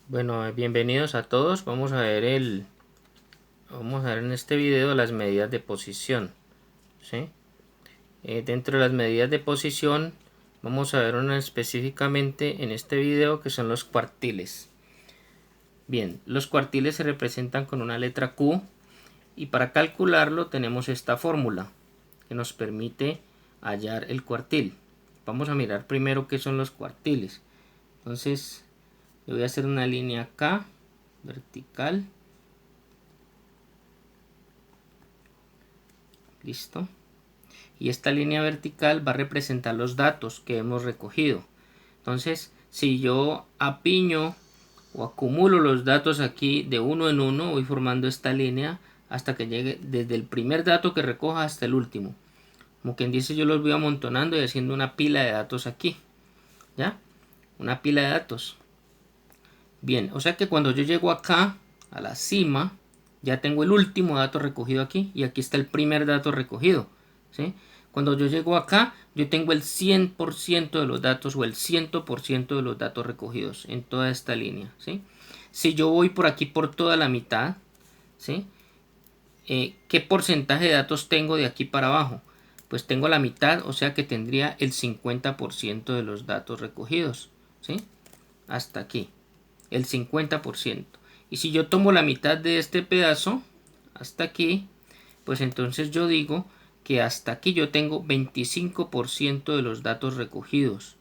Bueno, bienvenidos a todos. Vamos a ver en este video las medidas de posición, ¿sí? Dentro de las medidas de posición vamos a ver una específicamente en este video que son los cuartiles. Bien, los cuartiles se representan con una letra Q y para calcularlo tenemos esta fórmula que nos permite hallar el cuartil. Vamos a mirar primero qué son los cuartiles. Entonces, yo voy a hacer una línea acá, vertical. Listo. Y esta línea vertical va a representar los datos que hemos recogido. Entonces, si yo apiño o acumulo los datos aquí de uno en uno, voy formando esta línea hasta que llegue desde el primer dato que recoja hasta el último. Como quien dice, yo los voy amontonando y haciendo una pila de datos aquí. ¿Ya? Una pila de datos. Bien, o sea que cuando yo llego acá a la cima, ya tengo el último dato recogido aquí y aquí está el primer dato recogido. ¿Sí? Cuando yo llego acá, yo tengo el 100% de los datos o el 100% de los datos recogidos en toda esta línea. ¿Sí? Si yo voy por aquí por toda la mitad, ¿sí? ¿Qué porcentaje de datos tengo de aquí para abajo? Pues tengo la mitad, o sea que tendría el 50% de los datos recogidos. ¿Sí? Hasta aquí, el 50%. Y si yo tomo la mitad de este pedazo, hasta aquí, pues entonces yo digo que hasta aquí yo tengo 25% de los datos recogidos.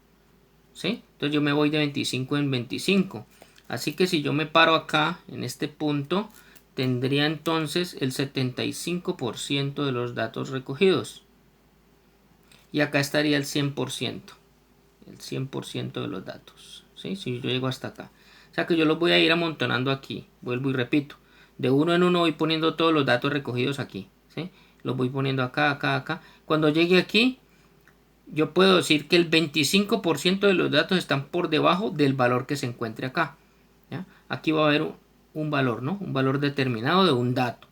¿Sí? Entonces yo me voy de 25 en 25. Así que si yo me paro acá, en este punto, tendría entonces el 75% de los datos recogidos. Y acá estaría el 100%. El 100% de los datos. ¿Sí? Si yo llego hasta acá. O sea que yo los voy a ir amontonando aquí. Vuelvo y repito. De uno en uno voy poniendo todos los datos recogidos aquí. ¿Sí? Los voy poniendo acá, acá, acá. Cuando llegue aquí, yo puedo decir que el 25% de los datos están por debajo del valor que se encuentre acá. ¿Ya? Aquí va a haber un valor, ¿no? Un valor determinado de un dato.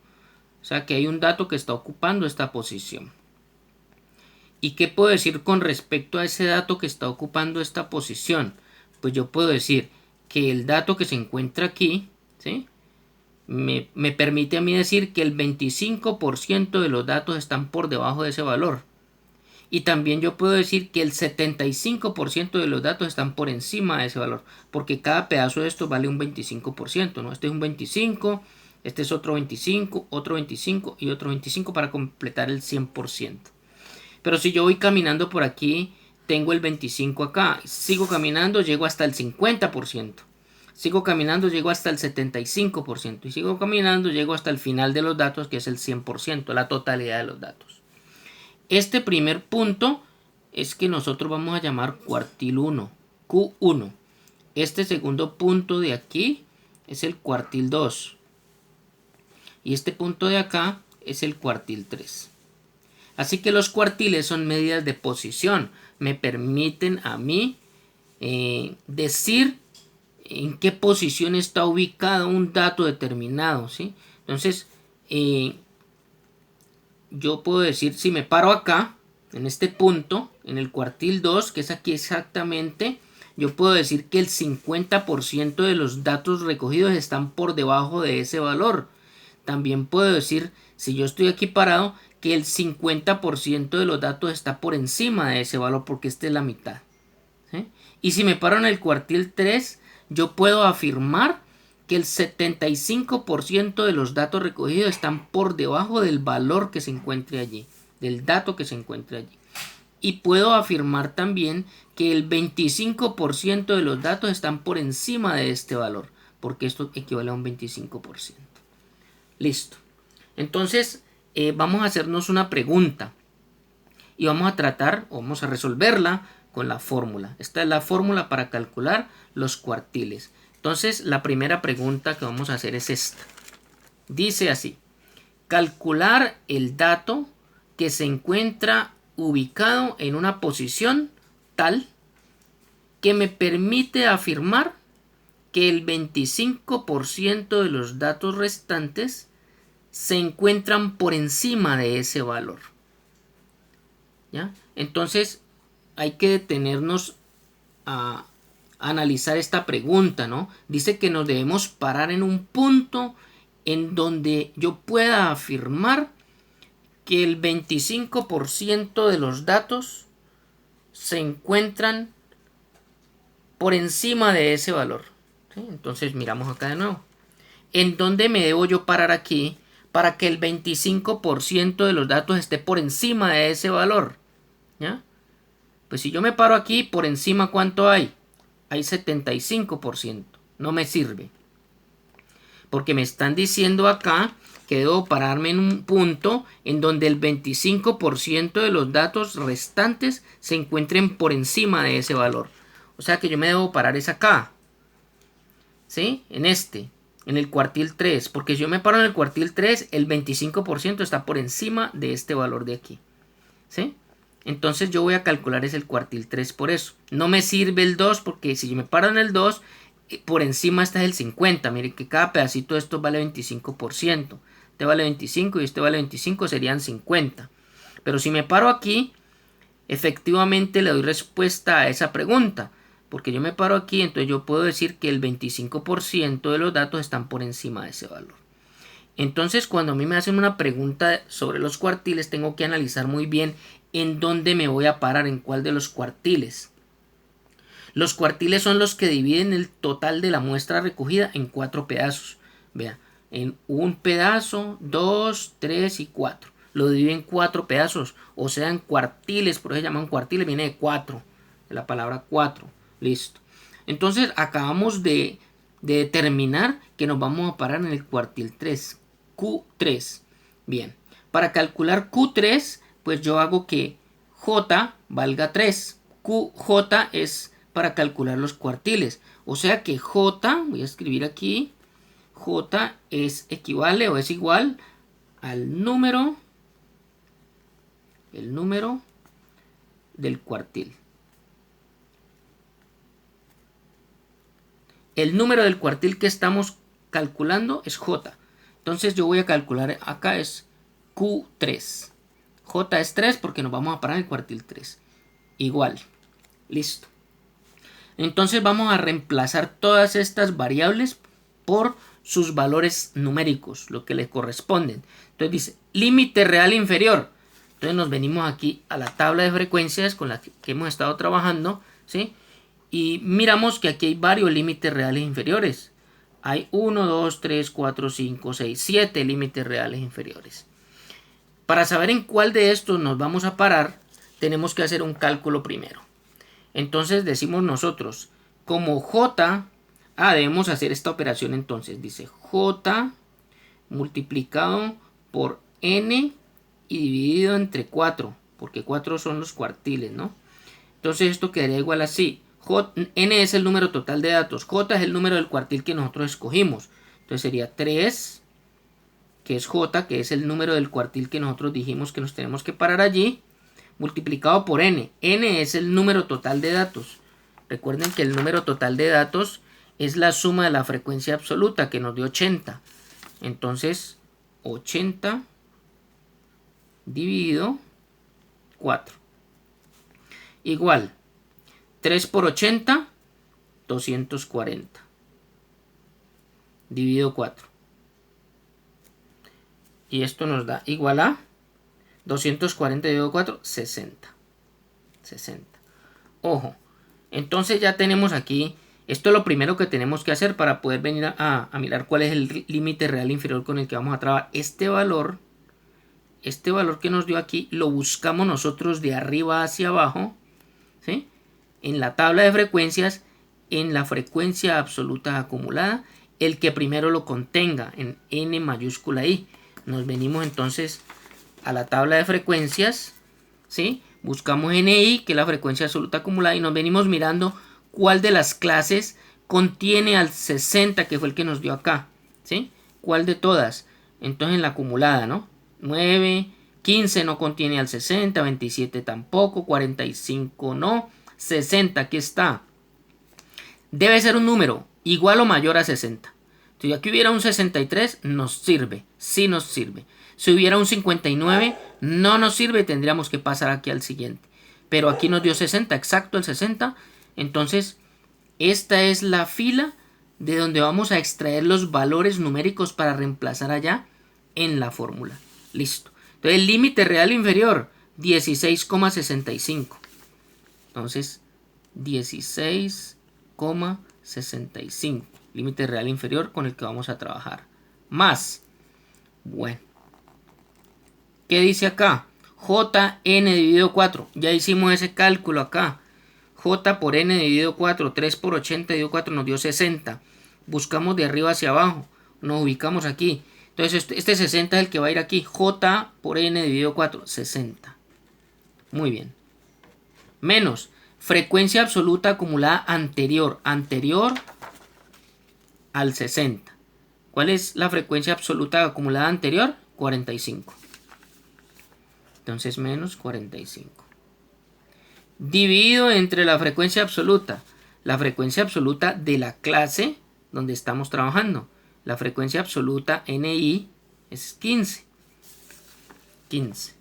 O sea que hay un dato que está ocupando esta posición. ¿Y qué puedo decir con respecto a ese dato que está ocupando esta posición? Pues yo puedo decir que el dato que se encuentra aquí, ¿sí? me permite a mí decir que el 25% de los datos están por debajo de ese valor. Y también yo puedo decir que el 75% de los datos están por encima de ese valor, porque cada pedazo de esto vale un 25%, ¿no? Este es un 25, este es otro 25, otro 25 y otro 25 para completar el 100%. Pero si yo voy caminando por aquí, tengo el 25 acá. Sigo caminando, llego hasta el 50%. Sigo caminando, llego hasta el 75%. Y sigo caminando, llego hasta el final de los datos, que es el 100%, la totalidad de los datos. Este primer punto es que nosotros vamos a llamar cuartil 1, Q1. Este segundo punto de aquí es el cuartil 2. Y este punto de acá es el cuartil 3. Así que los cuartiles son medidas de posición. Me permiten a mí decir en qué posición está ubicado un dato determinado. ¿Sí? Entonces, yo puedo decir, si me paro acá, en este punto, en el cuartil 2, que es aquí exactamente, yo puedo decir que el 50% de los datos recogidos están por debajo de ese valor. También puedo decir, si yo estoy aquí parado, que el 50% de los datos está por encima de ese valor porque esta es la mitad. ¿Sí? Y si me paro en el cuartil 3, yo puedo afirmar que el 75% de los datos recogidos están por debajo del valor que se encuentre allí, del dato que se encuentre allí. Y puedo afirmar también que el 25% de los datos están por encima de este valor, porque esto equivale a un 25%. Listo. Entonces, vamos a hacernos una pregunta y vamos a tratar, o vamos a resolverla con la fórmula. Esta es la fórmula para calcular los cuartiles. Entonces, la primera pregunta que vamos a hacer es esta. Dice así: calcular el dato que se encuentra ubicado en una posición tal que me permite afirmar que el 25% de los datos restantes se encuentran por encima de ese valor. ¿Ya? Entonces hay que detenernos a analizar esta pregunta, ¿no? Dice que nos debemos parar en un punto en donde yo pueda afirmar que el 25% de los datos se encuentran por encima de ese valor, ¿sí? Entonces miramos acá de nuevo. ¿En dónde me debo yo parar aquí para que el 25% de los datos esté por encima de ese valor? ¿Ya? Pues si yo me paro aquí, por encima, ¿cuánto hay? Hay 75%. No me sirve. Porque me están diciendo acá que debo pararme en un punto en donde el 25% de los datos restantes se encuentren por encima de ese valor. O sea que yo me debo parar es acá. ¿Sí? En el cuartil 3. Porque si yo me paro en el cuartil 3, el 25% está por encima de este valor de aquí. ¿Sí? Entonces yo voy a calcular es el cuartil 3 por eso. No me sirve el 2 porque si yo me paro en el 2, por encima está el 50. Miren que cada pedacito de esto vale 25%. Este vale 25 y este vale 25, serían 50. Pero si me paro aquí, efectivamente le doy respuesta a esa pregunta. Porque yo me paro aquí, entonces yo puedo decir que el 25% de los datos están por encima de ese valor. Entonces cuando a mí me hacen una pregunta sobre los cuartiles, tengo que analizar muy bien en dónde me voy a parar, en cuál de los cuartiles. Los cuartiles son los que dividen el total de la muestra recogida en 4 pedazos. Vean, en un pedazo, 2, 3 y 4. Lo dividen en 4 pedazos, o sea, en cuartiles, por eso se llaman cuartiles, viene de 4, de la palabra 4. Listo. Entonces acabamos de determinar que nos vamos a parar en el cuartil 3, Q3. Bien, para calcular Q3, pues yo hago que J valga 3. QJ es para calcular los cuartiles. O sea que J, voy a escribir aquí, J equivale o es igual al número, el número del cuartil. El número del cuartil que estamos calculando es J. Entonces yo voy a calcular acá es Q3. J es 3 porque nos vamos a parar en el cuartil 3. Igual. Listo. Entonces vamos a reemplazar todas estas variables por sus valores numéricos, lo que les corresponden. Entonces dice límite real inferior. Entonces nos venimos aquí a la tabla de frecuencias con la que hemos estado trabajando, ¿sí? Y miramos que aquí hay varios límites reales inferiores. Hay 1, 2, 3, 4, 5, 6, 7 límites reales inferiores. Para saber en cuál de estos nos vamos a parar, tenemos que hacer un cálculo primero. Entonces decimos nosotros, como J, debemos hacer esta operación entonces. Dice J multiplicado por N y dividido entre 4, porque 4 son los cuartiles, ¿no? Entonces esto quedaría igual así. N es el número total de datos. J es el número del cuartil que nosotros escogimos. Entonces sería 3, que es J, que es el número del cuartil que nosotros dijimos que nos tenemos que parar allí, multiplicado por N. N es el número total de datos. Recuerden que el número total de datos es la suma de la frecuencia absoluta, que nos dio 80. Entonces, 80 dividido 4. Igual, 3 por 80, 240. Dividido 4. Y esto nos da igual a 240 dividido 4, 60. 60. Ojo, entonces ya tenemos aquí, esto es lo primero que tenemos que hacer para poder venir a mirar cuál es el límite real inferior con el que vamos a trabajar. Este valor que nos dio aquí, lo buscamos nosotros de arriba hacia abajo, ¿sí? En la tabla de frecuencias, en la frecuencia absoluta acumulada, el que primero lo contenga, en N mayúscula I. Nos venimos entonces a la tabla de frecuencias, ¿sí? Buscamos NI, que es la frecuencia absoluta acumulada, y nos venimos mirando cuál de las clases contiene al 60, que fue el que nos dio acá, ¿sí? ¿Cuál de todas? Entonces en la acumulada, ¿no? 9, 15 no contiene al 60, 27 tampoco, 45 no, 60, aquí está. Debe ser un número igual o mayor a 60. Si aquí hubiera un 63, nos sirve, sí nos sirve. Si hubiera un 59, no nos sirve, tendríamos que pasar aquí al siguiente. Pero aquí nos dio 60, exacto el 60. Entonces, esta es la fila de donde vamos a extraer los valores numéricos para reemplazar allá en la fórmula. Listo. Entonces el límite real inferior, 16,65. Entonces 16,65. Límite real inferior con el que vamos a trabajar. Más. Bueno. ¿Qué dice acá? JN dividido 4. Ya hicimos ese cálculo acá. J por N dividido 4. 3 por 80 dividido 4 nos dio 60. Buscamos de arriba hacia abajo. Nos ubicamos aquí. Entonces este 60 es el que va a ir aquí. J por N dividido 4. 60. Muy bien. Menos. Frecuencia absoluta acumulada anterior. Anterior al 60. ¿Cuál es la frecuencia absoluta acumulada anterior? 45. Entonces menos 45. Dividido entre la frecuencia absoluta. La frecuencia absoluta de la clase donde estamos trabajando. La frecuencia absoluta NI es 15. 15.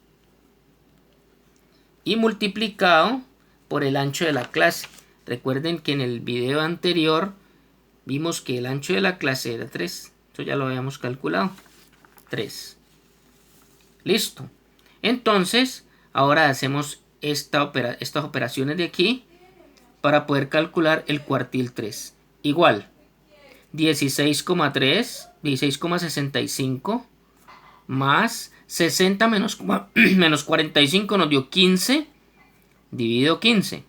Y multiplicado por el ancho de la clase. Recuerden que en el video anterior vimos que el ancho de la clase era 3. Eso ya lo habíamos calculado. 3. Listo. Entonces, ahora hacemos estas operaciones de aquí para poder calcular el cuartil 3. Igual, 16,3, 16,65 más 60 menos 45 nos dio 15, dividido 15,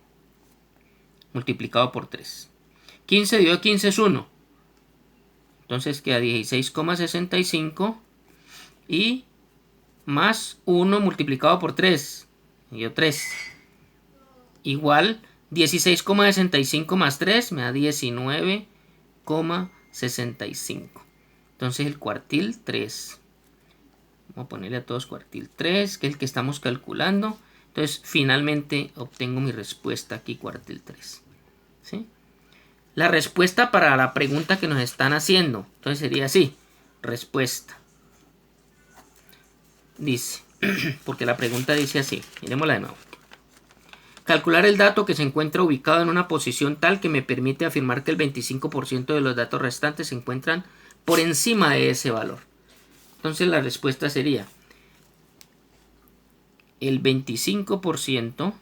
multiplicado por 3. 15 dividido 15 es 1. Entonces queda 16,65 y más 1 multiplicado por 3. Me dio 3. Igual 16,65 más 3 me da 19,65. Entonces el cuartil 3. Vamos a ponerle a todos cuartil 3, que es el que estamos calculando. Entonces finalmente obtengo mi respuesta aquí, cuartil 3. ¿Sí? La respuesta para la pregunta que nos están haciendo. Entonces sería así. Respuesta. Dice, porque la pregunta dice así. Miremosla de nuevo. Calcular el dato que se encuentra ubicado en una posición tal que me permite afirmar que el 25% de los datos restantes se encuentran por encima de ese valor. Entonces la respuesta sería el 25%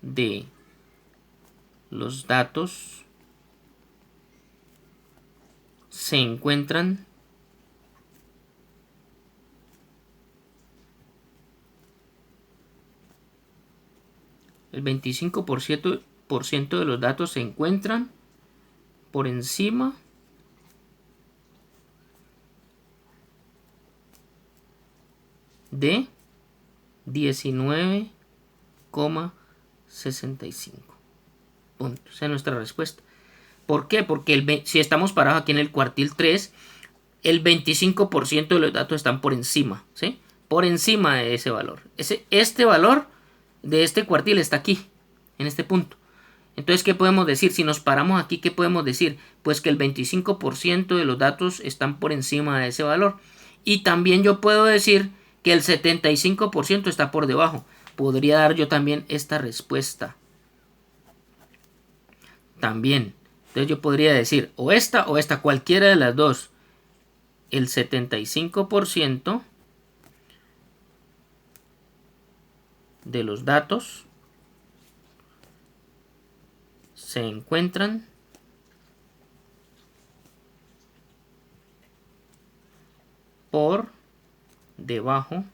de los datos se encuentran el 25% de los datos se encuentran por encima de 19,65. Punto. Esa es nuestra respuesta. ¿Por qué? Porque si estamos parados aquí en el cuartil 3, el 25% de los datos están por encima, ¿sí? Por encima de ese valor. Este valor de este cuartil está aquí, en este punto. Entonces, ¿qué podemos decir? Si nos paramos aquí, ¿qué podemos decir? Pues que el 25% de los datos están por encima de ese valor. Y también yo puedo decir que el 75% está por debajo. Podría dar yo también esta respuesta. También. Entonces yo podría decir o esta, cualquiera de las dos. El 75% de los datos se encuentran por debajo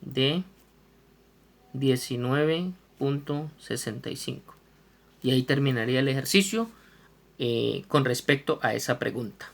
de 19,65. Y ahí terminaría el ejercicio con respecto a esa pregunta.